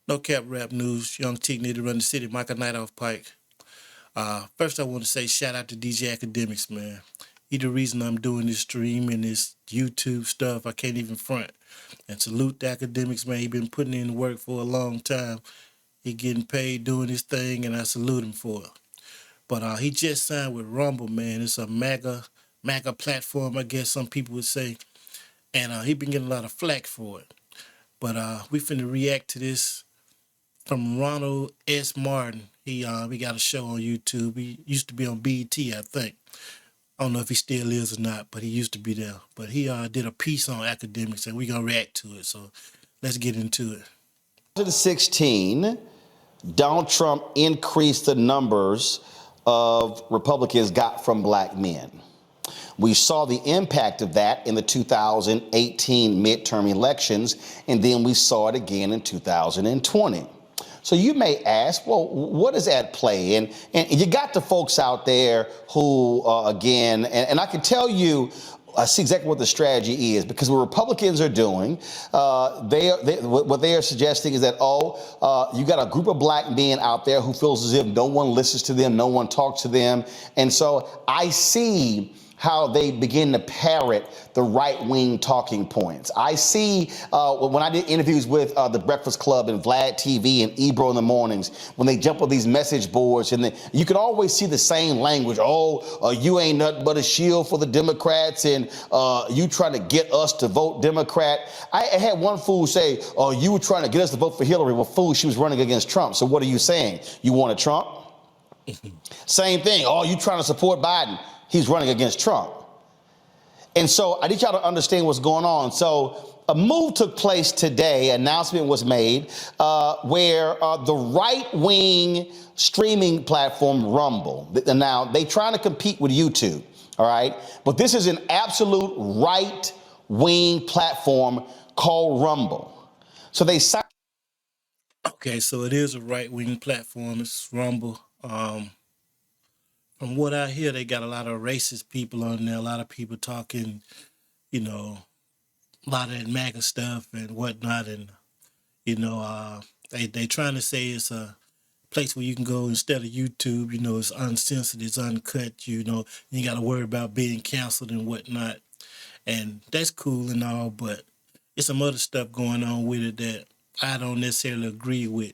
No Cap Rap News, Young Teak need to run the city, Michael Knight off Pike. First I want to say shout out to DJ Akademiks, man. He the reason I'm doing this stream and this YouTube stuff. I can't even front. And salute the Akademiks, man. He been putting in work for a long time. He getting paid doing his thing, and I salute him for it. But he just signed with Rumble, man. It's a MAGA platform, I guess some people would say. And he been getting a lot of flack for it. But we finna react to this from Ronald S. Martin. He got a show on YouTube. He used to be on BET, I think. I don't know if he still is or not, but he used to be there. But he did a piece on Akademiks, and we gonna react to it. So let's get into it. 2016, Donald Trump increased the numbers of Republicans got from black men. We saw the impact of that in the 2018 midterm elections, and then we saw it again in 2020. So you may ask, well, what is at play? And you got the folks out there who, again, and I can tell you, I see exactly what the strategy is, because what Republicans are doing, what they are suggesting is that, you got a group of black men out there who feels as if no one listens to them, no one talks to them. And so I see how they begin to parrot the right-wing talking points. I see when I did interviews with The Breakfast Club and Vladtv and Ebro in the mornings, when they jump on these message boards, and you can always see the same language. You ain't nothing but a shield for the Democrats, and you trying to get us to vote Democrat. I had one fool say, you were trying to get us to vote for Hillary. Well, fool, she was running against Trump. So what are you saying? You want a Trump? Same thing. You trying to support Biden? He's running against Trump. And so I need y'all to understand what's going on. So a move took place today, announcement was made, where the right-wing streaming platform Rumble, now they trying to compete with YouTube, all right? But this is an absolute right-wing platform called Rumble. So they Okay, so it is a right-wing platform. It's Rumble. From what I hear, they got a lot of racist people on there, a lot of people talking, a lot of that MAGA stuff and whatnot. And, they trying to say it's a place where you can go instead of YouTube, it's uncensored, it's uncut, you ain't got to worry about being canceled and whatnot. And that's cool and all, but it's some other stuff going on with it that I don't necessarily agree with.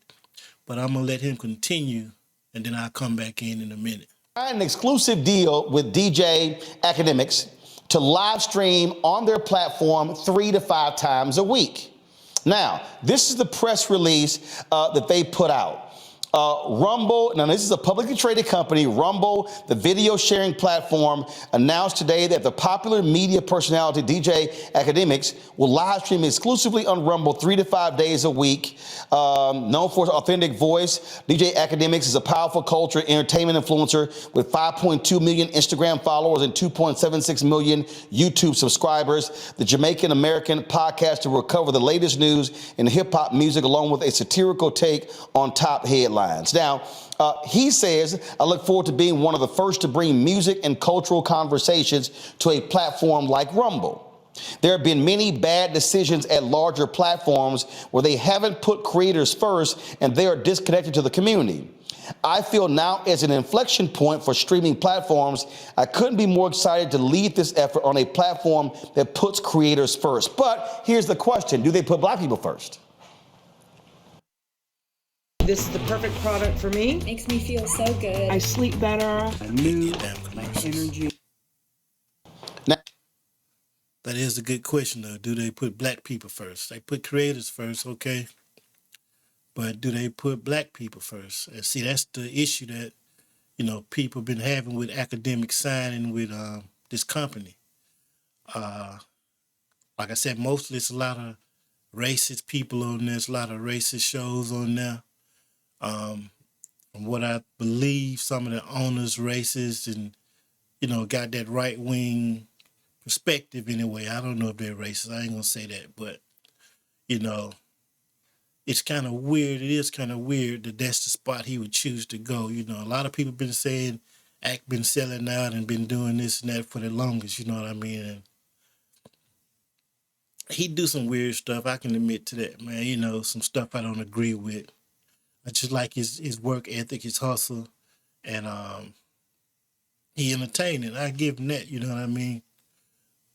But I'm going to let him continue, and then I'll come back in a minute. An exclusive deal with DJ Akademiks to live stream on their platform 3 to 5 times a week. Now, this is the press release that they put out. Rumble, now this is a publicly traded company, Rumble, the video sharing platform, announced today that the popular media personality DJ Akademiks will live stream exclusively on Rumble 3 to 5 days a week. Known for his authentic voice, DJ Akademiks is a powerful culture entertainment influencer with 5.2 million Instagram followers and 2.76 million YouTube subscribers. The Jamaican-American podcaster will cover the latest news in hip-hop music along with a satirical take on top headlines. Now, he says, I look forward to being one of the first to bring music and cultural conversations to a platform like Rumble. There have been many bad decisions at larger platforms where they haven't put creators first and they are disconnected to the community. I feel now is an inflection point for streaming platforms. I couldn't be more excited to lead this effort on a platform that puts creators first. But here's the question, do they put black people first? This is the perfect product for me. Makes me feel so good. I sleep better. My energy. Now, that is a good question, though. Do they put black people first? They put creators first, okay. But do they put black people first? And see, that's the issue that, people been having with Akademiks signing with this company. Like I said, mostly it's a lot of racist people on there. There's a lot of racist shows on there. From what I believe, some of the owners racist and, got that right-wing perspective anyway. I don't know if they're racist. I ain't going to say that. But, it's kind of weird. It is kind of weird that that's the spot he would choose to go. A lot of people been saying Act been selling out and been doing this and that for the longest, you know what I mean? And he do some weird stuff. I can admit to that, man. You know, some stuff I don't agree with. I just like his work ethic, his hustle, and he entertaining. I give him that. You know what I mean?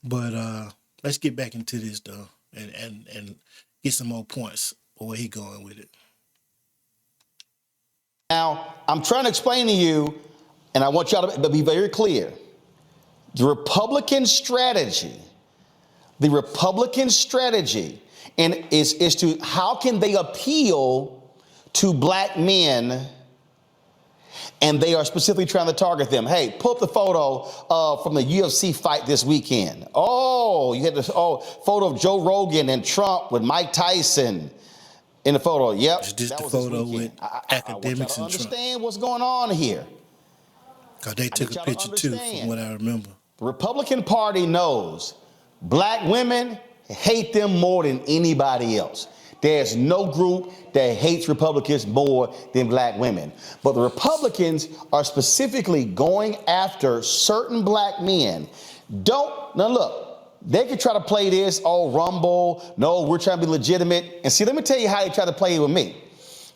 But let's get back into this though, and get some more points or where he going with it. Now, I'm trying to explain to you, and I want y'all to be very clear. The Republican strategy and is to how can they appeal to black men, and they are specifically trying to target them. Hey, pull up the photo from the UFC fight this weekend. Oh, you had this photo of Joe Rogan and Trump with Mike Tyson in the photo. Yep, It's just that the was this photo weekend. with I want y'all Akademiks to and Trump. understand what's going on here. Cause they took a picture too, from what I remember. The Republican Party knows black women hate them more than anybody else. There's no group that hates Republicans more than black women. But the Republicans are specifically going after certain black men. Now look, they could try to play this, Rumble, no, we're trying to be legitimate. And see, let me tell you how they try to play it with me.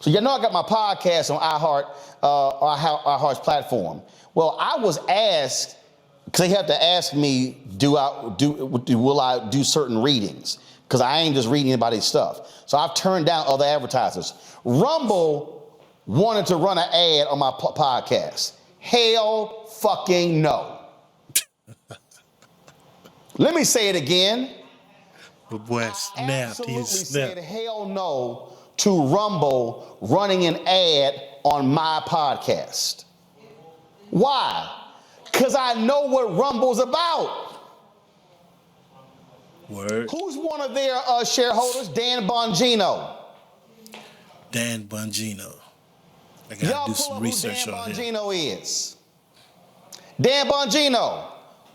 So you know I got my podcast on iHeart's platform. Well, I was asked, because they have to ask me, will I do certain readings? Because I ain't just reading anybody's stuff. So I've turned down other advertisers. Rumble wanted to run an ad on my podcast. Hell fucking no. Let me say it again. But boy, snapped. He Absolutely snapped. said hell no to Rumble running an ad on my podcast. Why? Because I know what Rumble's about. Word. Who's one of their shareholders? Dan Bongino. Dan Bongino. I gotta Y'all do pull some up research who Dan on him. Bongino is. Dan Bongino,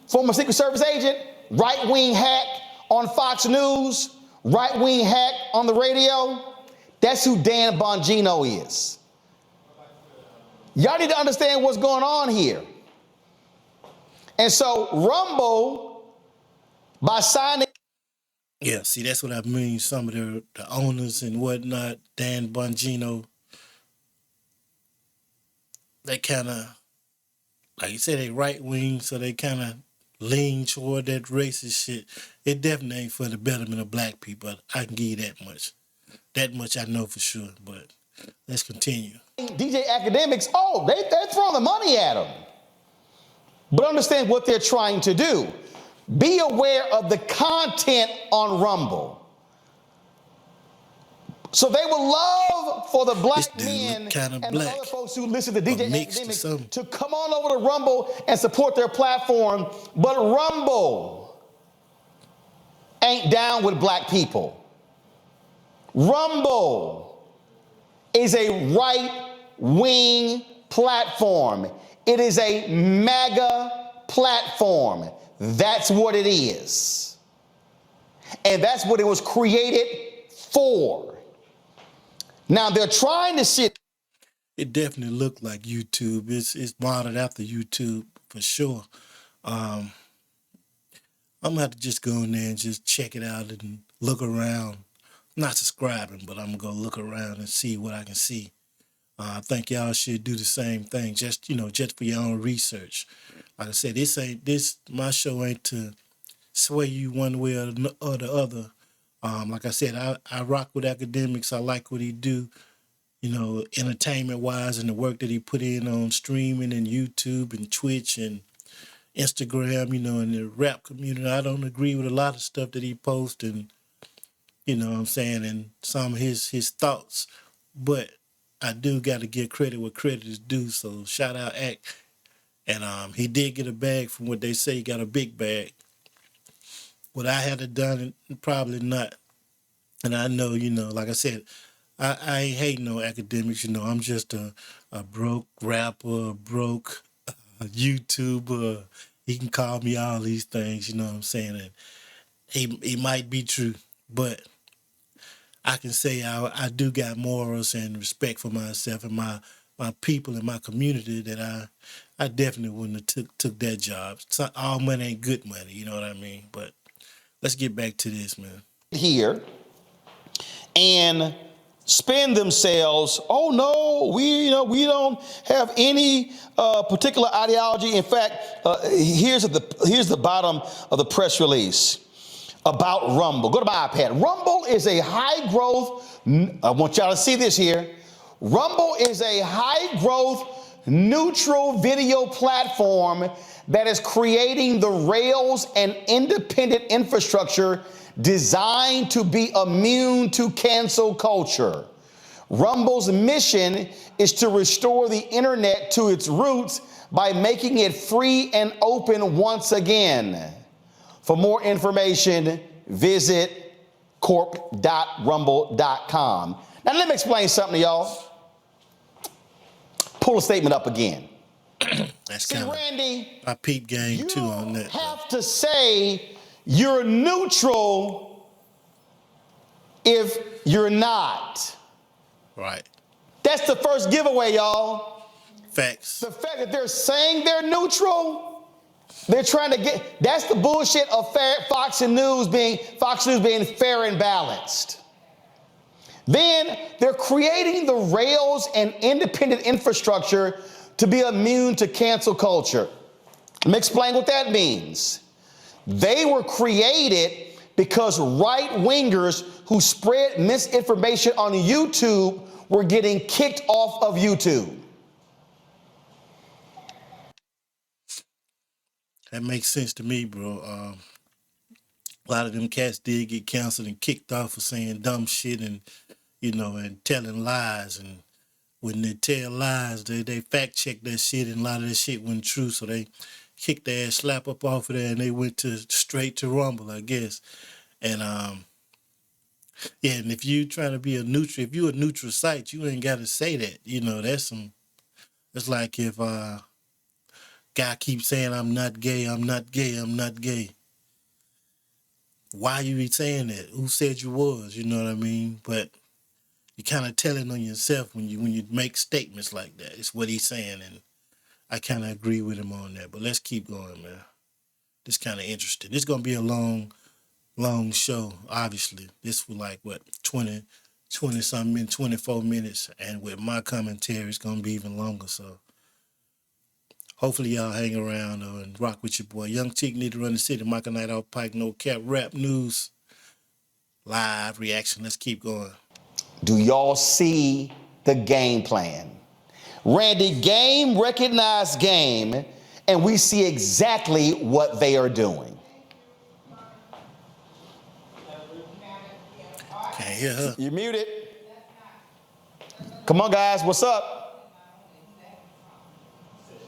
former Secret Service agent, right-wing hack on Fox News, right-wing hack on the radio. That's who Dan Bongino is. Y'all need to understand what's going on here. And so Rumble, by signing... Yeah, see, that's what I mean. Some of the owners and whatnot, Dan Bongino, they kind of, like you said, they right wing, so they kind of lean toward that racist shit. It definitely ain't for the betterment of black people. I can give you that much. That much I know for sure, but let's continue. DJ Akademiks, they're throwing the money at them. But understand what they're trying to do. Be aware of the content on Rumble. So they would love for the black men and the other folks who listen to DJ Akademiks to come on over to Rumble and support their platform. But Rumble ain't down with black people. Rumble is a right-wing platform. It is a MAGA platform. That's what it is. And that's what it was created for. Now they're trying to sit. It definitely looked like YouTube. It's modeled after YouTube for sure. I'm gonna have to just go in there and just check it out and look around. Not subscribing, but I'm gonna go look around and see what I can see. I think y'all should do the same thing, just for your own research. Like I said, my show ain't to sway you one way or the other. Like I said, I rock with Akademiks. I like what he do, entertainment wise, and the work that he put in on streaming and YouTube and Twitch and Instagram, in the rap community. I don't agree with a lot of stuff that he posts and, what I'm saying, and some of his thoughts. But I do got to give credit where credit is due. So shout out Ak. And he did get a bag from what they say. He got a big bag. Would I have it done? Probably not. And I know, like I said, I ain't hating no Akademiks. I'm just a broke rapper, a broke YouTuber. He can call me all these things, you know what I'm saying? And he might be true, but I can say I do got morals and respect for myself and my people and my community that I definitely wouldn't have took that job. All money ain't good money, you know what I mean? But let's get back to this, man. here and spin themselves, oh no, we don't have any particular ideology. In fact, here's the bottom of the press release about Rumble. Go to my iPad. Rumble is a high growth, I want y'all to see this here. Rumble is a high growth neutral video platform that is creating the rails and independent infrastructure designed to be immune to cancel culture. Rumble's mission is to restore the internet to its roots by making it free and open once again. For more information, visit corp.rumble.com. Now let me explain something to y'all. Pull a statement up again. That's See, kind of Randy, my peep game too on that. you have to say you're neutral if you're not. Right. That's the first giveaway, y'all. Facts. The fact that they're saying they're neutral, they're trying to get, that's the bullshit of Fox News being fair and balanced. Then they're creating the rails and independent infrastructure to be immune to cancel culture. Let me explain what that means. They were created because right-wingers who spread misinformation on YouTube were getting kicked off of YouTube. That makes sense to me, bro. A lot of them cats did get canceled and kicked off for saying dumb shit and, and telling lies. And when they tell lies, they fact check that shit, and a lot of that shit wasn't true. So they kicked their ass slap up off of there, and they went straight to Rumble, I guess. And yeah, and if you trying to be a neutral, if you a neutral site, you ain't got to say that. That's like if guy keeps saying I'm not gay, I'm not gay, I'm not gay. Why you be saying that? Who said you was? You know what I mean? But you kind of telling on yourself when you make statements like that. It's what he's saying, and I kind of agree with him on that. But let's keep going, man. This kind of interesting. This gonna be a long show. Obviously, this was like what 20 something minutes, 24 minutes, and with my commentary, it's gonna be even longer. So hopefully y'all hang around and rock with your boy. Young Teak need to run the city. Michael Knight off Pike, no cap, rap news, live reaction. Let's keep going. Do y'all see the game plan? Randy, game recognized game, and we see exactly what they are doing. Can't hear her. You're muted. Come on, guys. What's up?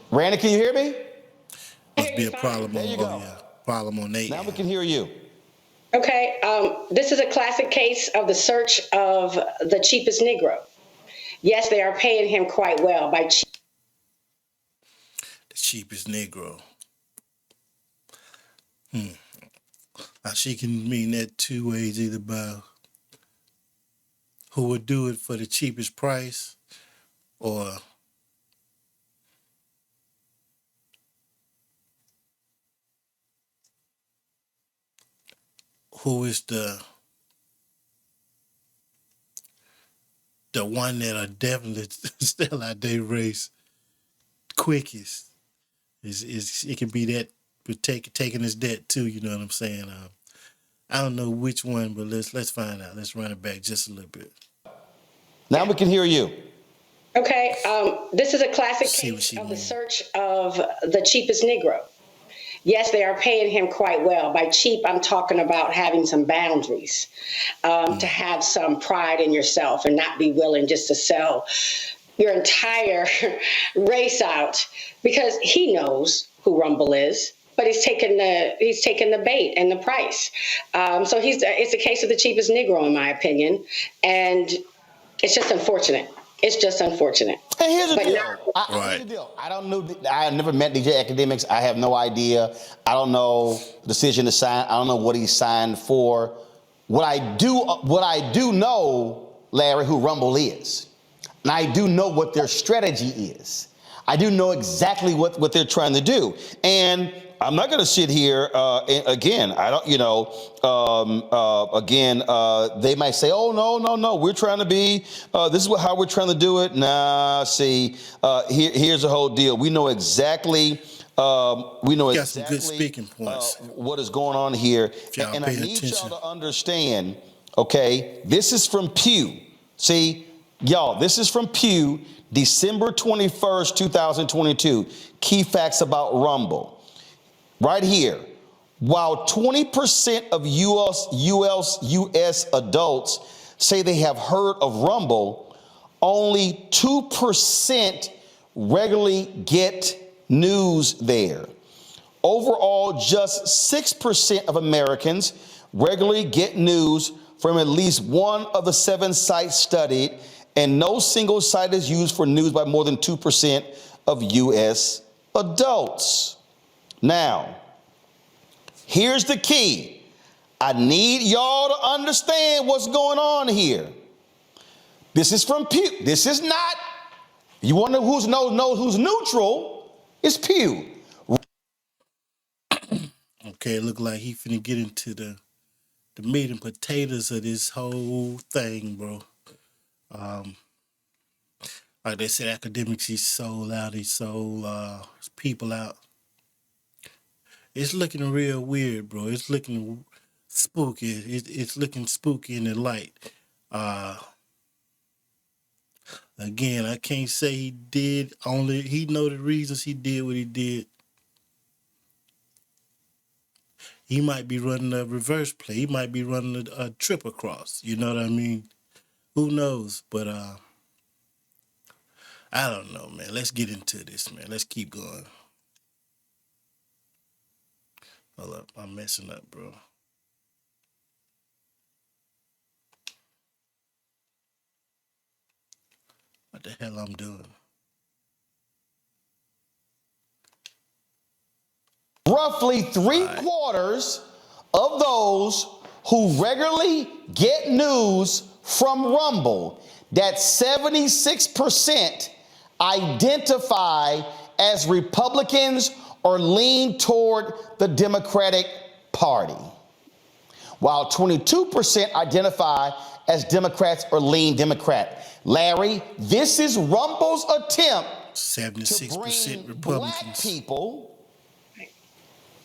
Randy, can you hear me? Must be a problem There you go. problem on Now we can hear you. Okay, this is a classic case of the search of the cheapest Negro. Yes, they are paying him quite well by the cheapest Negro. Now she can mean that two ways, either by who would do it for the cheapest price, or who is the one that are definitely still out there race quickest. It can be that, but taking his debt too. You know what I'm saying? I don't know which one, but let's find out. Let's run it back just a little bit. Now we can hear you. Okay, this is a classic case of the search of the cheapest Negro. Yes, they are paying him quite well. By cheap, I'm talking about having some boundaries, to have some pride in yourself and not be willing just to sell your entire race out, because he knows who Rumble is, but he's taken the bait and the price. So it's a case of the cheapest Negro, in my opinion, and it's just unfortunate. It's just unfortunate. And here's the deal. Right. Here's the deal. I don't know. I never met DJ Akademiks. I have no idea. I don't know the decision to sign. I don't know what he signed for. What I do know, Larry, who Rumble is, and I do know what their strategy is. I do know exactly what they're trying to do. And I'm not going to sit here again. I don't, they might say, "Oh no, we're trying to be. This is how we're trying to do it." Nah, see, here's the whole deal. We know exactly. Got some good speaking points. What is going on here, If y'all and I pay need attention. y'all to understand. Okay, this is from Pew. See, y'all, this is from Pew, December 21st, 2022. Key facts about Rumble. Right here, while 20% of US adults say they have heard of Rumble, only 2% regularly get news there. Overall, just 6% of Americans regularly get news from at least one of the 7 sites studied, and no single site is used for news by more than 2% of US adults. Now, here's the key. I need y'all to understand what's going on here. This is from Pew. This is not, you want to know who's neutral? It's Pew. Okay, it look like he finna get into the meat and potatoes of this whole thing, bro. Like they said, academics, he sold out, he sold his people out. It's looking real weird, bro. It's looking spooky. It's looking spooky in the light. Again, I can't say he did. Only he know the reasons he did what he did. He might be running a reverse play. He might be running a trip across. You know what I mean? Who knows? But I don't know, man. Let's get into this, man. Let's keep going. Hold up, I'm messing up, bro. What the hell I'm doing? Roughly three-quarters of those who regularly get news from Rumble, that 76% identify as Republicans or lean toward the Democratic Party, while 22% identify as Democrats or lean Democrat. Larry, this is Rumble's attempt 76% to bring Republicans. black people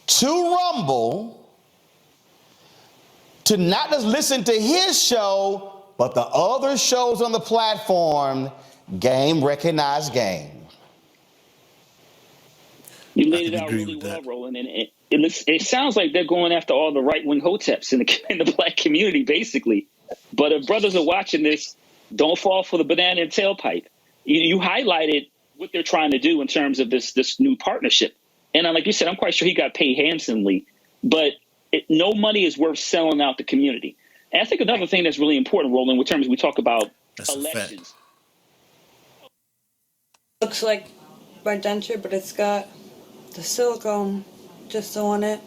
to Rumble to not just listen to his show, but the other shows on the platform. Game recognized game. You laid it out really well, Roland, and it sounds like they're going after all the right-wing hoteps in the black community, basically. But if brothers are watching this, don't fall for the banana and tailpipe. You highlighted what they're trying to do in terms of this new partnership. And like you said, I'm quite sure he got paid handsomely, but no money is worth selling out the community. And I think another thing that's really important, Roland, in terms we talk about elections. Looks like my denture, but it's got the silicone just on it.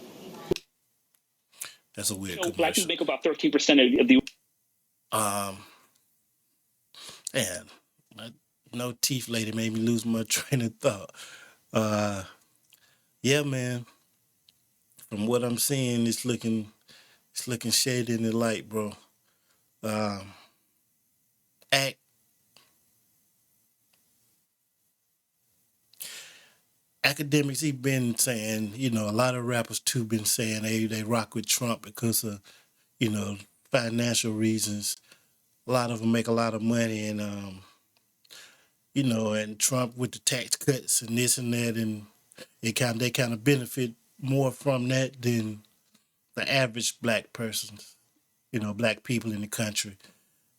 That's a weird Black commercial. people make about 13% of the. Man, no teeth lady made me lose my train of thought. Yeah, man. From what I'm seeing, it's looking shady in the light, bro. Academics, he been saying, a lot of rappers too been saying they rock with Trump because of, financial reasons. A lot of them make a lot of money, and and Trump with the tax cuts and this and that, and they kind of benefit more from that than the average black person, black people in the country,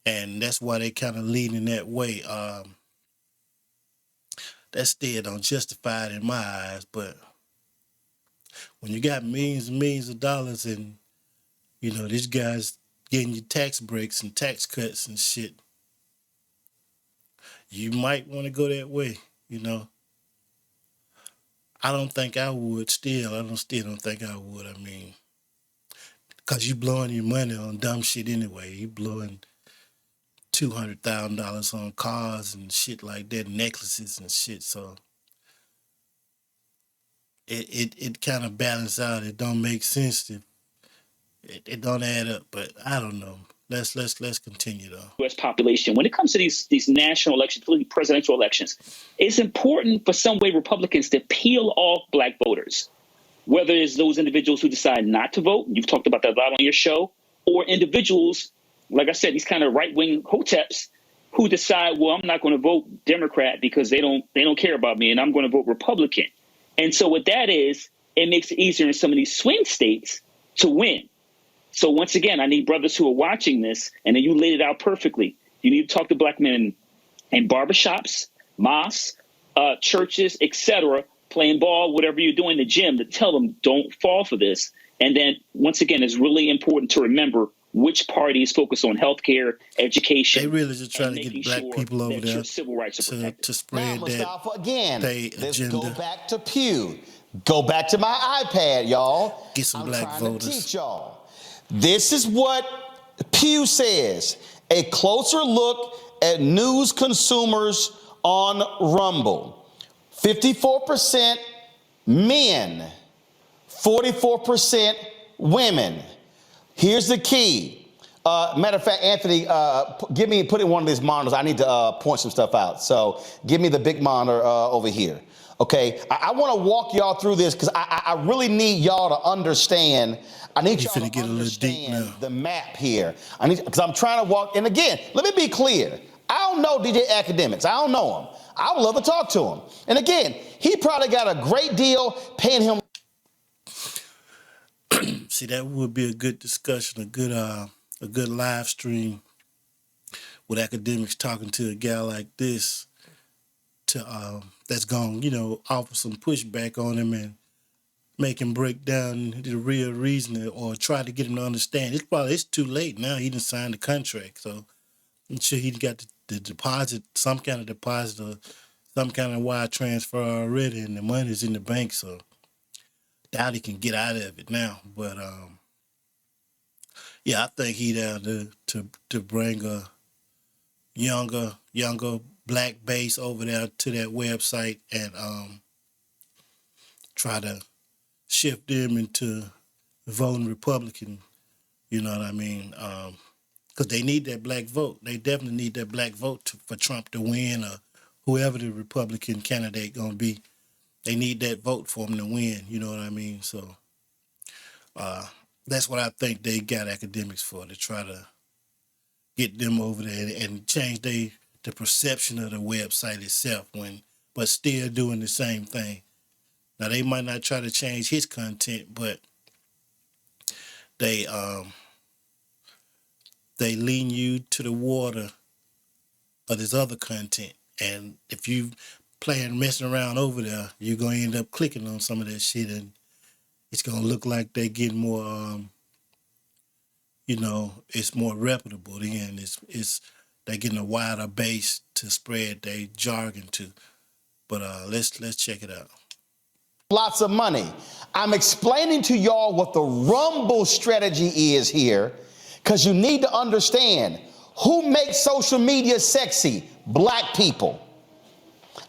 and that's why they kind of lean in that way. That still don't justify it in my eyes, but when you got millions and millions of dollars and, these guys getting you tax breaks and tax cuts and shit, you might want to go that way, I don't think I would still. I still don't think I would. I mean, because you blowing your money on dumb shit anyway. You blowing $200,000 on cars and shit like that, necklaces and shit. So it kind of balance out. It don't make sense. It don't add up. But I don't know. Let's continue though. U.S. population. When it comes to these national elections, particularly presidential elections, it's important for some way Republicans to peel off black voters, whether it's those individuals who decide not to vote. You've talked about that a lot on your show, or individuals, like I said, these kind of right-wing hoteps who decide, well, I'm not going to vote Democrat because they don't care about me, and I'm going to vote Republican. And so what that is, it makes it easier in some of these swing states to win. So once again, I need brothers who are watching this, and then you laid it out perfectly. You need to talk to black men in barbershops, mosques, churches, etc., playing ball, whatever you're doing in the gym, to tell them don't fall for this. And then once again, it's really important to remember which parties focus on healthcare, education. They really just trying to get black people over there civil rights to spread now, that Mustafa, again, let's agenda. go back to Pew. Go back to my iPad, y'all. Get some black voters. To teach y'all. This is what Pew says. A closer look at news consumers on Rumble. 54% men, 44% women. Here's the key. Matter of fact, Anthony, put in one of these monitors. I need to point some stuff out. So give me the big monitor over here. Okay, I want to walk y'all through this because I really need y'all to understand. I need y'all to understand the map here. Because I'm trying to walk. And again, let me be clear. I don't know DJ Akademiks. I don't know him. I would love to talk to him. And again, he probably got a great deal paying him. See, that would be a good discussion, a good live stream with Akademiks talking to a guy like this to that's going to offer some pushback on him and make him break down the real reason or try to get him to understand. It's too late now. He didn't sign the contract, so I'm sure he got the deposit, some kind of deposit or some kind of wire transfer already, and the money's in the bank, so doubt he can get out of it now. But yeah, I think he down to bring a younger black base over there to that website and try to shift them into voting Republican. You know what I mean? Because they need that black vote. They definitely need that black vote for Trump to win or whoever the Republican candidate gonna be. They need that vote for him to win. You know what I mean? So that's what I think they got Akademiks for, to try to get them over there and change the perception of the website itself, but still doing the same thing. Now they might not try to change his content, but they lean you to the water of this other content, and if you playing messing around over there, you're gonna end up clicking on some of that shit, and it's gonna look like they get more it's more reputable. Then it's they're getting a wider base to spread their jargon to. But let's check it out. Lots of money. I'm explaining to y'all what the Rumble strategy is here, because you need to understand who makes social media sexy. Black people.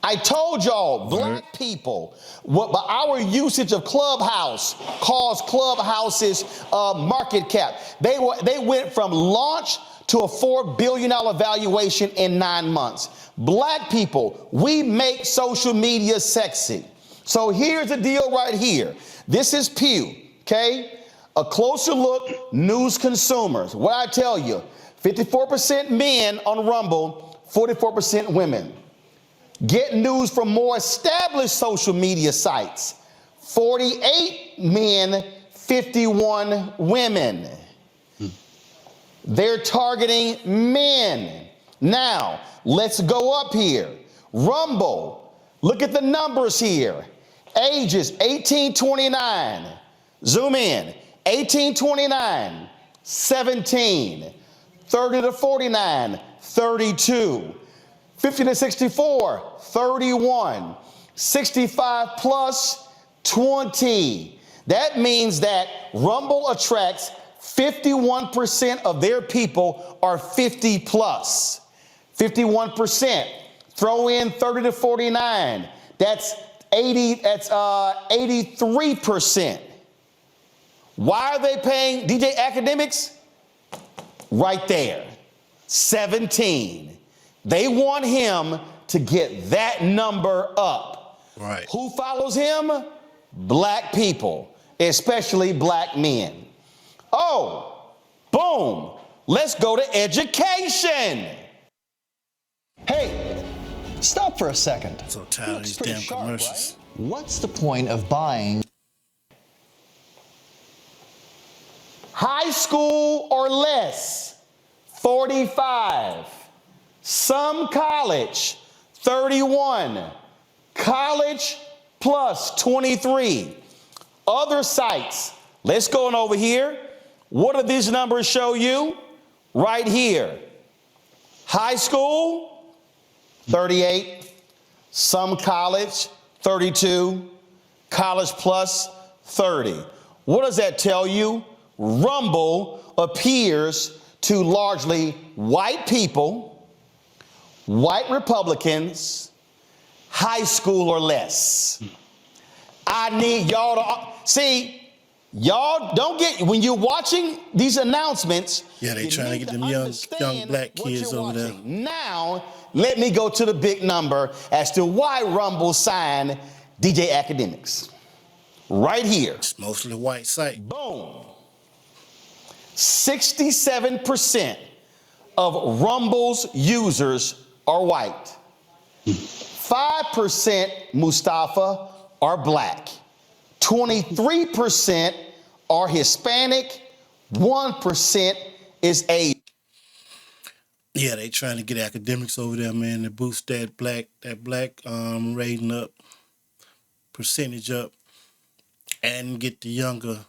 I told y'all, black people, by our usage of Clubhouse caused Clubhouse's market cap. They went from launch to a $4 billion valuation in 9 months. Black people, we make social media sexy. So here's the deal right here. This is Pew, okay? A closer look, news consumers. What I tell you, 54% men on Rumble, 44% women. Get news from more established social media sites. 48 men, 51 women. They're targeting men. Now, let's go up here. Rumble, look at the numbers here. Ages 18-29. Zoom in. 18-29, 17. 30-49, 32. 50-64, 31, 65 plus, 20. That means that Rumble attracts 51% of their people are 50 plus. 51%. Throw in 30-49. That's That's 83%. Why are they paying DJ Akademiks? Right there, 17. They want him to get that number up. Right. Who follows him? Black people, especially black men. Oh, boom. Let's go to education. Hey, stop for a second. So tired of these damn commercials. Right? What's the point of buying High school or less, 45. Some college, 31. College plus 23. Other sites, let's go on over here. What do these numbers show you? Right here. High school, 38. Some college, 32. College plus, 30. What does that tell you? Rumble appears to largely white people, white Republicans, high school or less. I need y'all to see, y'all don't get, when you're watching these announcements. Yeah, they trying to get them young black kids over there. Now, let me go to the big number as to why Rumble signed DJ Akademiks. Right here. It's mostly white site. Boom. 67% of Rumble's users are white. 5%, Mustafa, are black. 23% are Hispanic. 1% is Asian. Yeah, they trying to get Akademiks over there, man, to boost that black rating up, percentage up, and get the younger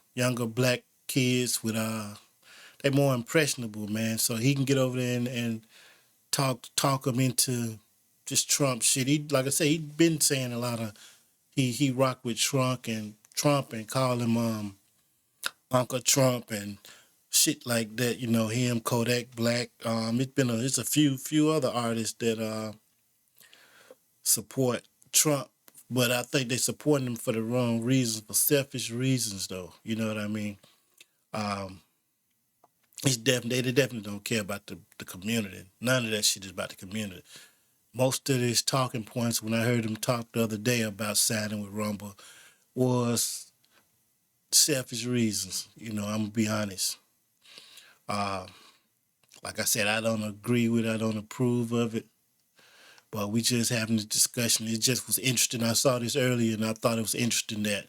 black kids with they're more impressionable, man. So he can get over there and talk them into just Trump shit. He, like I say, he been saying a lot of he rocked with Trump and call him Uncle Trump and shit like that. You know, him, Kodak Black. It's a few other artists that support Trump, but I think they supporting him for the wrong reasons, for selfish reasons, though. You know what I mean? They definitely don't care about the community. None of that shit is about the community. Most of his talking points, when I heard him talk the other day about signing with Rumble, was selfish reasons. You know, I'm gonna be honest. Like I said, I don't agree with it. I don't approve of it. But we just having this discussion. It just was interesting. I saw this earlier, and I thought it was interesting that,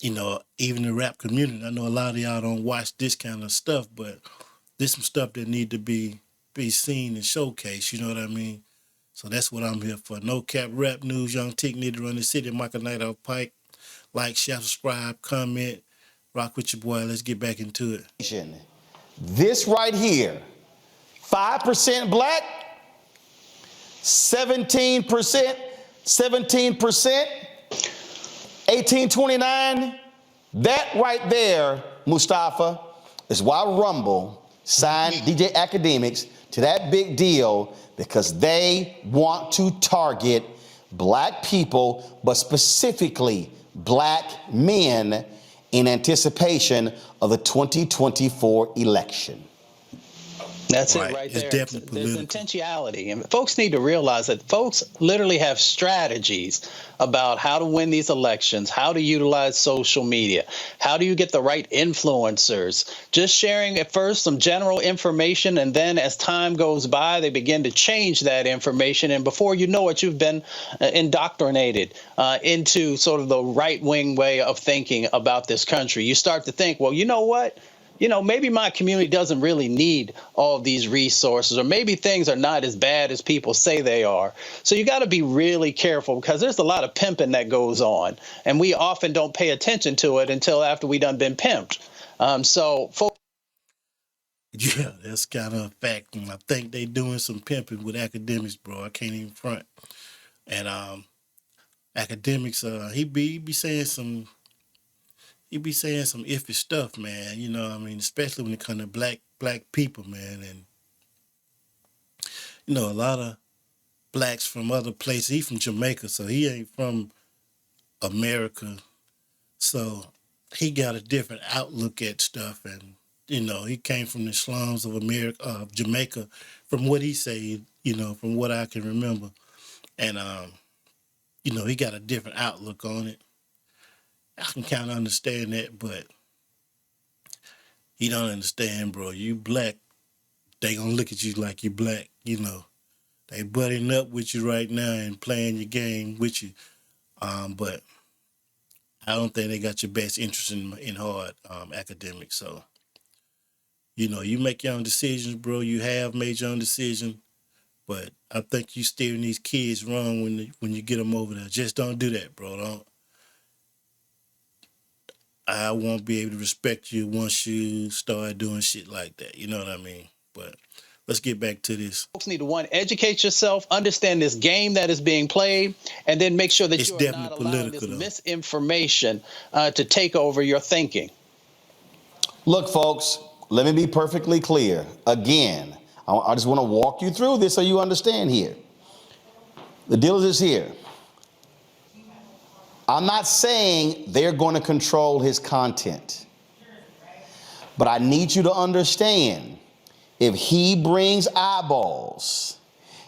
you know, even the rap community, I know a lot of y'all don't watch this kind of stuff, but there's some stuff that need to be seen and showcased, you know what I mean? So that's what I'm here for. No Cap Rap News, Young Tick need to run the city, Michael Knight off Pike. Like, share, subscribe, comment, rock with your boy. Let's get back into it. This right here, 5% black, 17%, 1829, that right there, Mustafa, is why Rumble signed DJ Akademiks to that big deal, because they want to target black people, but specifically black men, in anticipation of the 2024 election. That's Right. it right It's there. definitely There's political. intentionality. And folks need to realize that folks literally have strategies about how to win these elections, how to utilize social media, how do you get the right influencers. Just sharing at first some general information, and then as time goes by, they begin to change that information. And before you know it, you've been indoctrinated into sort of the right-wing way of thinking about this country. You start to think, well, you know what? You know, maybe my community doesn't really need all of these resources, or maybe things are not as bad as people say they are. So you got to be really careful, because there's a lot of pimping that goes on, and we often don't pay attention to it until after we done been pimped. So folks. Yeah, that's kind of a fact. And I think they doing some pimping with Akademiks, bro. I can't even front. And Akademiks, he be saying some iffy stuff, man. You know what I mean? Especially when it comes to black people, man. And, you know, a lot of blacks from other places. He from Jamaica, so he ain't from America. So he got a different outlook at stuff, and he came from the slums of Jamaica, from what he said, from what I can remember, and he got a different outlook on it. I can kind of understand that, but he don't understand, bro. You black, they gonna look at you like you black, They butting up with you right now and playing your game with you, but I don't think they got your best interest in heart, academics. So, you make your own decisions, bro. You have made your own decision, but I think you steering these kids wrong when you get them over there. Just don't do that, bro. I won't be able to respect you once you start doing shit like that. You know what I mean? But let's get back to this. Folks need to, one, educate yourself, understand this game that is being played, and then make sure that it's you are definitely not allowing political, this misinformation to take over your thinking. Look, folks, let me be perfectly clear. Again, I just want to walk you through this so you understand here. The deal is this here. I'm not saying they're going to control his content, but I need you to understand, if he brings eyeballs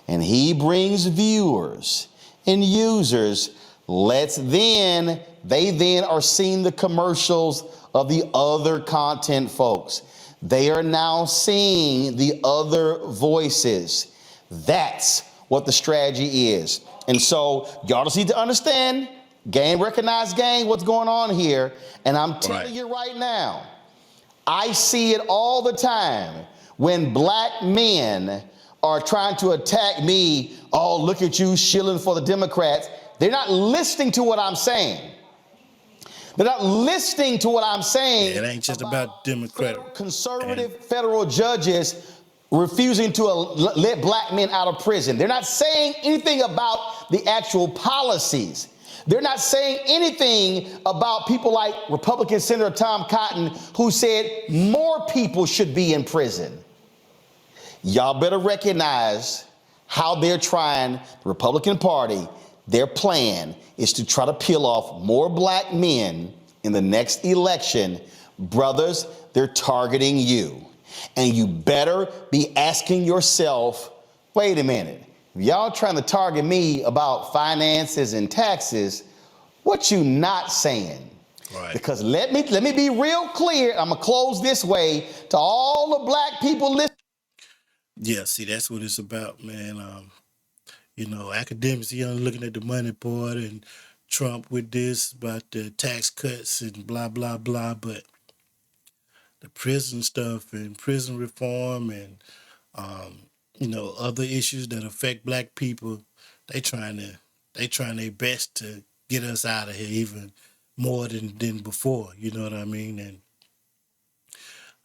and he brings viewers and users, they then are seeing the commercials of the other content, folks. They are now seeing the other voices. That's what the strategy is. And so y'all just need to understand, game, recognize game, what's going on here. And I'm telling you right now, I see it all the time when black men are trying to attack me. Oh, look at you shilling for the Democrats. They're not listening to what I'm saying. They're not listening to what I'm saying. It ain't just about Democratic. Conservative federal judges refusing to let black men out of prison. They're not saying anything about the actual policies. They're not saying anything about people like Republican Senator Tom Cotton, who said more people should be in prison. Y'all better recognize how they're trying, the Republican Party, their plan is to try to peel off more black men in the next election. Brothers, they're targeting you. And you better be asking yourself, wait a minute, if y'all trying to target me about finances and taxes, what you not saying? Right. Because let me be real clear. I'm gonna close this way to all the black people listening. Yeah, see, that's what it's about, man. Academics, looking at the money part and Trump with this about the tax cuts and blah, blah, blah. But the prison stuff and prison reform and, other issues that affect black people, they trying their best to get us out of here even more than before. You know what I mean? And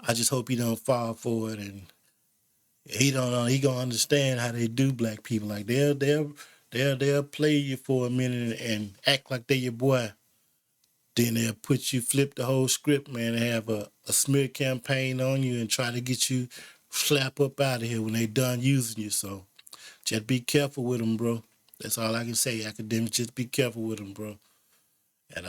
I just hope he don't fall for it, and he gonna understand how they do black people. Like they'll play you for a minute and act like they your boy. Then they'll flip the whole script, man, and have a smear campaign on you and try to get you slap up out of here when they done using you. So just be careful with them, bro. That's all I can say. Academics, just be careful with them, bro. And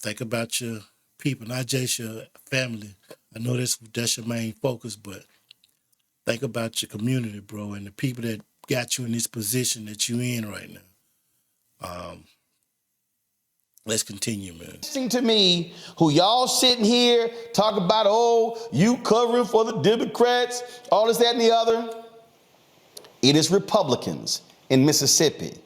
think about your people, not just your family. I know that's your main focus, but think about your community, bro, and the people that got you in this position that you in right now. Let's continue, man. Listening to me, who y'all sitting here talk about, oh, you covering for the Democrats, all this, that, and the other. It is Republicans in Mississippi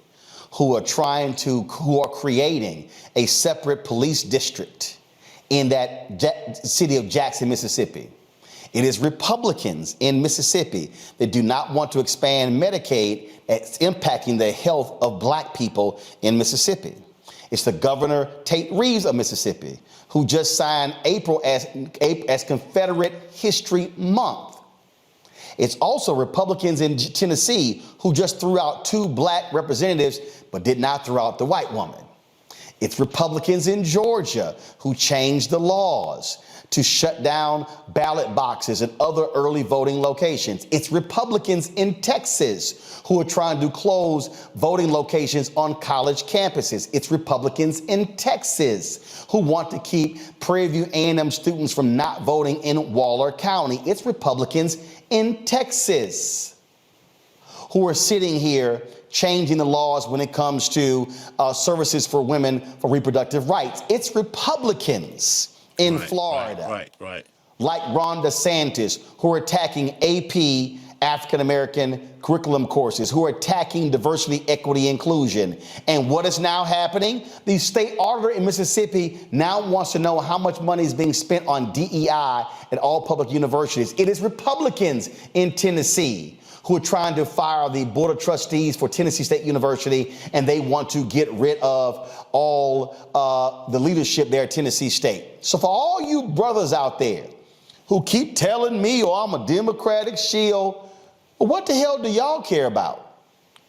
who are creating a separate police district in that city of Jackson, Mississippi. It is Republicans in Mississippi that do not want to expand Medicaid. It's impacting the health of black people in Mississippi. It's the Governor Tate Reeves of Mississippi, who just signed April as Confederate History Month. It's also Republicans in Tennessee who just threw out 2 black representatives, but did not throw out the white woman. It's Republicans in Georgia who changed the laws to shut down ballot boxes and other early voting locations. It's Republicans in Texas who are trying to close voting locations on college campuses. It's Republicans in Texas who want to keep Prairie View A&M students from not voting in Waller County. It's Republicans in Texas who are sitting here changing the laws when it comes to services for women for reproductive rights. It's Republicans in Florida, like Ron DeSantis, who are attacking AP African-American curriculum courses, who are attacking diversity, equity, inclusion. And what is now happening? The state auditor in Mississippi now wants to know how much money is being spent on DEI at all public universities. It is Republicans in Tennessee who are trying to fire the Board of Trustees for Tennessee State University, and they want to get rid of all the leadership there at Tennessee State. So for all you brothers out there who keep telling me, oh, I'm a Democratic shield, well, what the hell do y'all care about?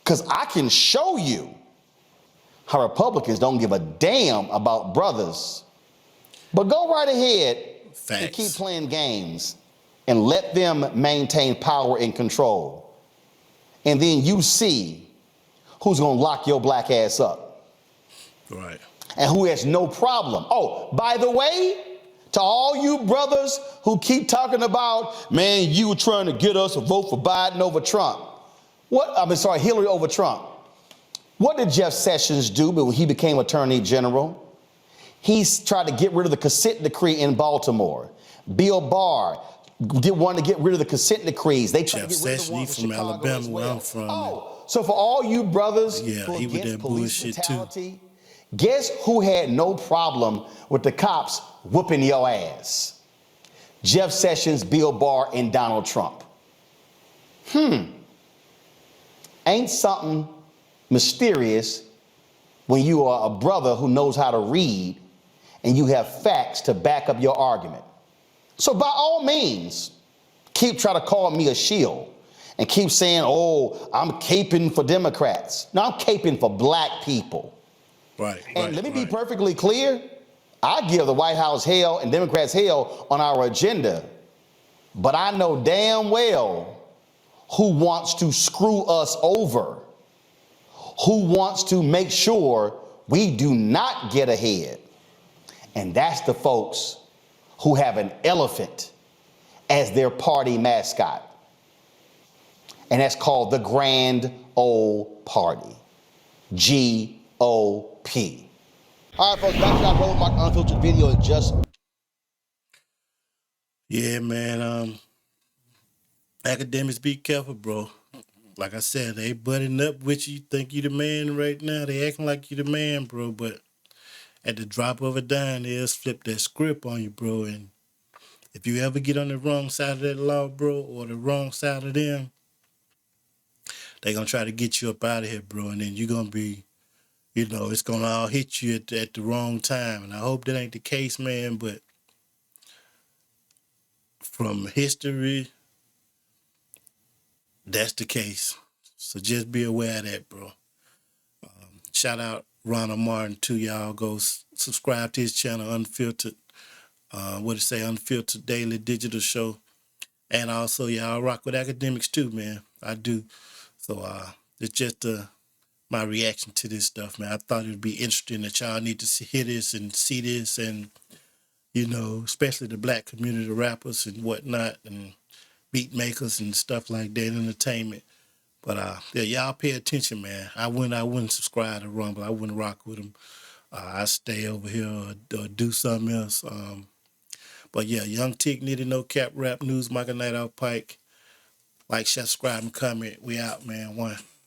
Because I can show you how Republicans don't give a damn about brothers. But go right ahead and keep playing games and let them maintain power and control. And then you see who's going to lock your black ass up. Right. And who has no problem. Oh, by the way, to all you brothers who keep talking about, man, you were trying to get us to vote for Biden over Trump. Hillary over Trump. What did Jeff Sessions do when he became Attorney General? He's tried to get rid of the consent decree in Baltimore. Bill Barr wanted to get rid of the consent decrees. They tried to get rid of the ones in Chicago Alabama, as well. where I'm from. Oh, so for all you brothers who he with against that police bullshit brutality, guess who had no problem with the cops whooping your ass? Jeff Sessions, Bill Barr, and Donald Trump. Ain't something mysterious when you are a brother who knows how to read and you have facts to back up your argument. So by all means, keep trying to call me a shield and keep saying, oh, I'm caping for Democrats. No, I'm caping for black people. And let me be perfectly clear. I give the White House hell and Democrats hell on our agenda. But I know damn well who wants to screw us over, who wants to make sure we do not get ahead. And that's the folks who have an elephant as their party mascot. And that's called the Grand Old Party, GOP. All right, folks, back to our Road Mark Unfiltered video in just. Yeah, man. Academics, be careful, bro. Like I said, they butting up with you. Think you the man right now. They acting like you the man, bro. But at the drop of a dime, they'll flip that script on you, bro. And if you ever get on the wrong side of that law, bro, or the wrong side of them, they gonna try to get you up out of here, bro. And then you're gonna be, it's gonna all hit you at the wrong time. And I hope that ain't the case, man. But from history, that's the case. So just be aware of that, bro. Shout out Ronald Martin too, y'all. Go subscribe to his channel, Unfiltered. Unfiltered Daily Digital Show. And also, y'all rock with Akademiks too, man. I do. So it's just my reaction to this stuff, man. I thought it would be interesting that y'all need to hear this and see this, and especially the black community, the rappers and whatnot, and beat makers and stuff like that, entertainment. But y'all pay attention, man. I wouldn't subscribe to Rumble. I wouldn't rock with them. I stay over here or do something else. But yeah, Young Tick, Nitty, No Cap, Rap News, Michael Night Off Pike. Like, share, subscribe, and comment. We out, man. One.